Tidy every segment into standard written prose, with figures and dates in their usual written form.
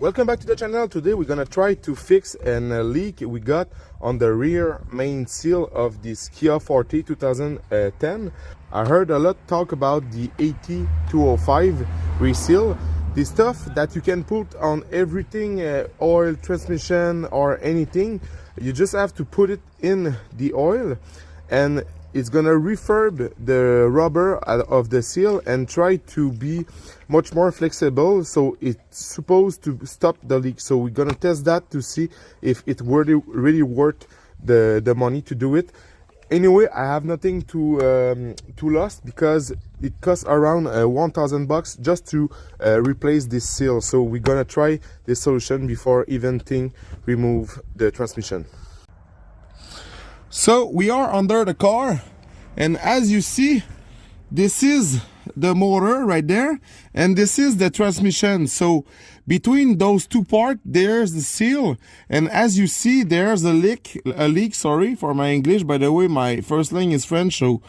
Welcome back to the channel. Today we're gonna try to fix a leak we got on the rear main seal of this Kia Forte 2010. I heard a lot talk about the AT-205 reseal, the stuff that you can put on everything, oil, transmission or anything. You just have to put it in the oil and it's gonna refurb the rubber of the seal and try to be much more flexible, so it's supposed to stop the leak. So we're gonna test that to see if it really worth the money to do it. Anyway, I have nothing to lose because it costs around $1,000 just to replace this seal. So we're gonna try this solution before even remove the transmission. So we are under the car, and as you see, this is the motor right there, and this is the transmission. So between those two parts, there's the seal, and as you see, there's a leak. Sorry for my English, by the way, my first language is French, so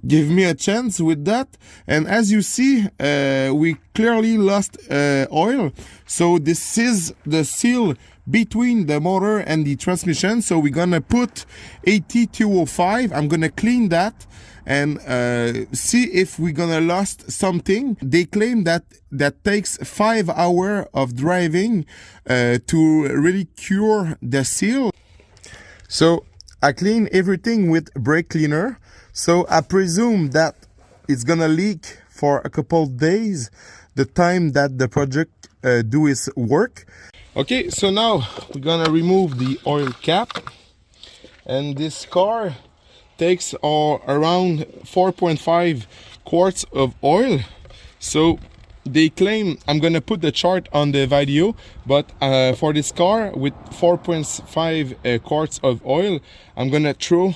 give me a chance with that. And as you see, we clearly lost oil. So this is the seal between the motor and the transmission. So we're gonna put AT-205. I'm gonna clean that and see if we're gonna lost something. They claim that takes 5 hours of driving to really cure the seal. So I clean everything with brake cleaner. So I presume that it's gonna leak for a couple days, the time that the project do its work. Okay, so now we're gonna remove the oil cap, and this car takes around 4.5 quarts of oil. So they claim, I'm gonna put the chart on the video, but for this car with 4.5 quarts of oil, I'm gonna throw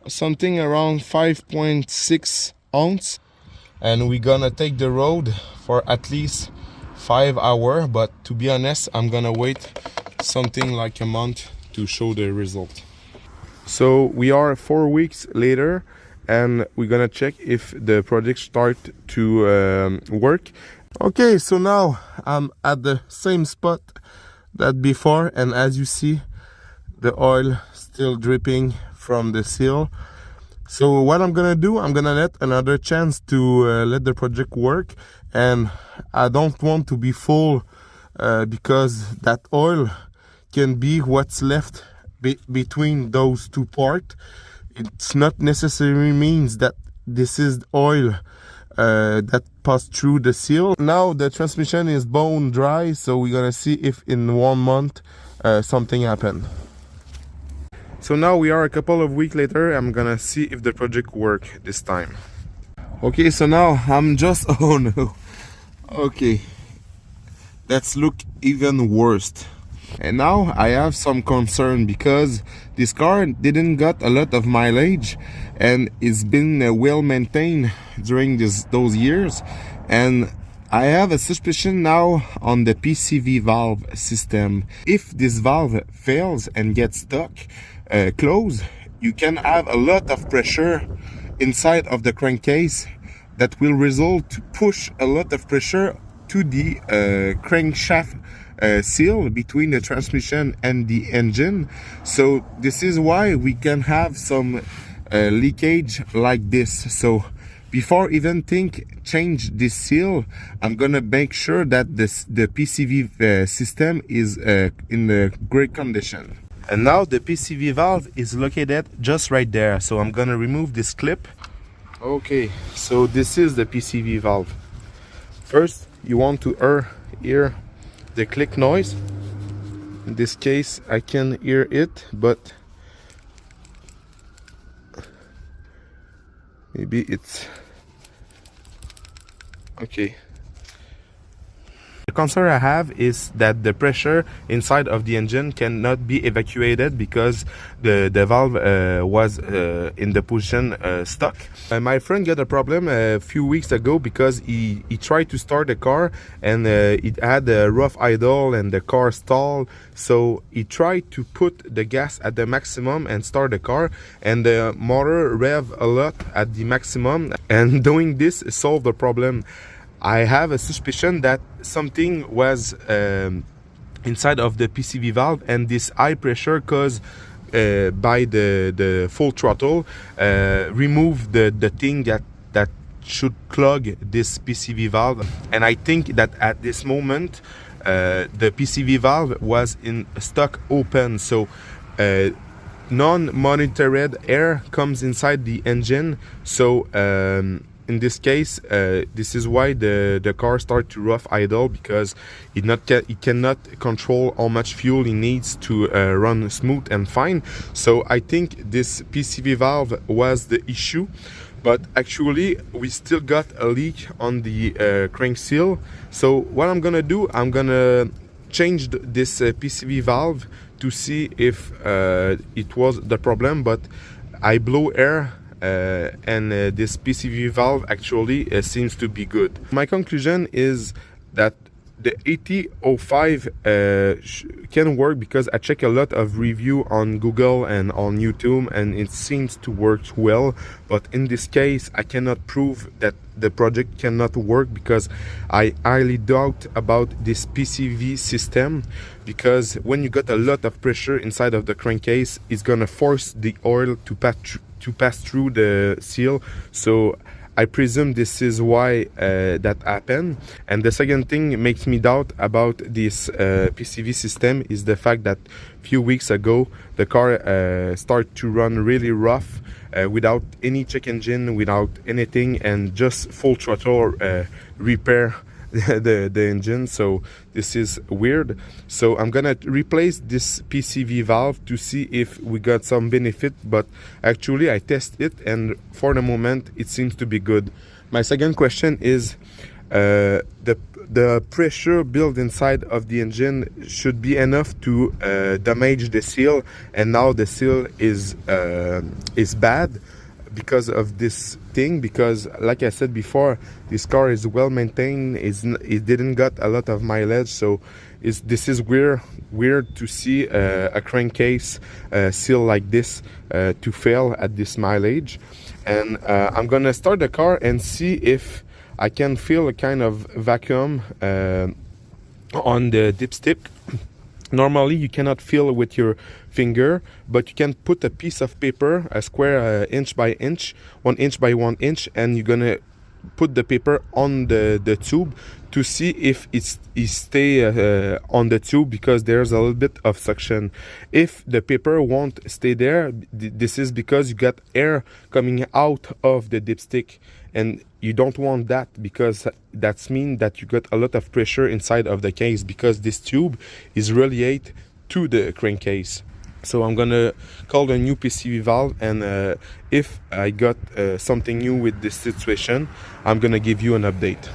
something around 5.6 ounce, and we're gonna take the road for at least 5 hours. But to be honest, I'm gonna wait something like a month to show the result. So we are 4 weeks later, and we're gonna check if the project start to work. Okay, so now I'm at the same spot that before, and as you see, the oil still dripping from the seal. So what I'm gonna do, I'm gonna let another chance to let the project work, and I don't want to be full because that oil can be what's left between those two parts. It's not necessarily means that this is oil that passed through the seal. Now the transmission is bone dry, so we're gonna see if in 1 month something happened. So now we are a couple of weeks later. I'm gonna see if the project work this time. Okay, so now I'm just, oh no, okay, that's look even worse. And now I have some concern because this car didn't got a lot of mileage, and it's been well maintained during those years, and I have a suspicion now on the PCV valve system. If this valve fails and gets stuck closed, you can have a lot of pressure inside of the crankcase that will result to push a lot of pressure to the crankshaft seal between the transmission and the engine. So this is why we can have some leakage like this. So before even change this seal, I'm gonna make sure that the PCV system is in a great condition. And now the PCV valve is located just right there, so I'm gonna remove this clip. Okay, so this is the PCV valve. First, you want to hear the click noise. In this case, I can hear it, but maybe it's okay. The concern I have is that the pressure inside of the engine cannot be evacuated because the valve was in the position stuck. My friend got a problem a few weeks ago because he tried to start the car, and it had a rough idle and the car stalled. So he tried to put the gas at the maximum and start the car, and the motor rev a lot at the maximum, and doing this solved the problem. I have a suspicion that something was inside of the PCV valve, and this high pressure caused by the full throttle remove the thing that should clog this PCV valve. And I think that at this moment the PCV valve was in stock open, so non-monitored air comes inside the engine. So in this case, this is why the car starts to rough idle, because it cannot control how much fuel it needs to run smooth and fine. So I think this PCV valve was the issue, but actually we still got a leak on the crank seal. So what I'm gonna do, I'm gonna change this PCV valve to see if it was the problem, but I blow air and this PCV valve actually seems to be good. My conclusion is that the AT-205 can work, because I check a lot of review on Google and on YouTube, and it seems to work well. But in this case, I cannot prove that the project cannot work, because I highly doubt about this PCV system, because when you got a lot of pressure inside of the crankcase, it's gonna force the oil to pass through the seal. So I presume this is why that happened. And the second thing makes me doubt about this PCV system is the fact that a few weeks ago the car started to run really rough without any check engine, without anything, and just full throttle repair the engine. So this is weird. So I'm gonna replace this PCV valve to see if we got some benefit, but actually I test it, and for the moment it seems to be good. My second question is the pressure built inside of the engine should be enough to damage the seal, and now the seal is bad because of this thing. Because like I said before, this car is well maintained, it didn't got a lot of mileage, so this is weird to see a crankcase seal like this to fail at this mileage. And I'm gonna start the car and see if I can feel a kind of vacuum on the dipstick. Normally you cannot feel with your finger, but you can put a piece of paper, a square inch by inch, 1 inch by 1 inch, and you're gonna put the paper on the tube to see if it stay on the tube, because there's a little bit of suction. If the paper won't stay there, this is because you got air coming out of the dipstick, and you don't want that, because that's mean that you got a lot of pressure inside of the case, because this tube is reliant to the crankcase. So I'm gonna call the new PCV valve, and if I got something new with this situation, I'm gonna give you an update.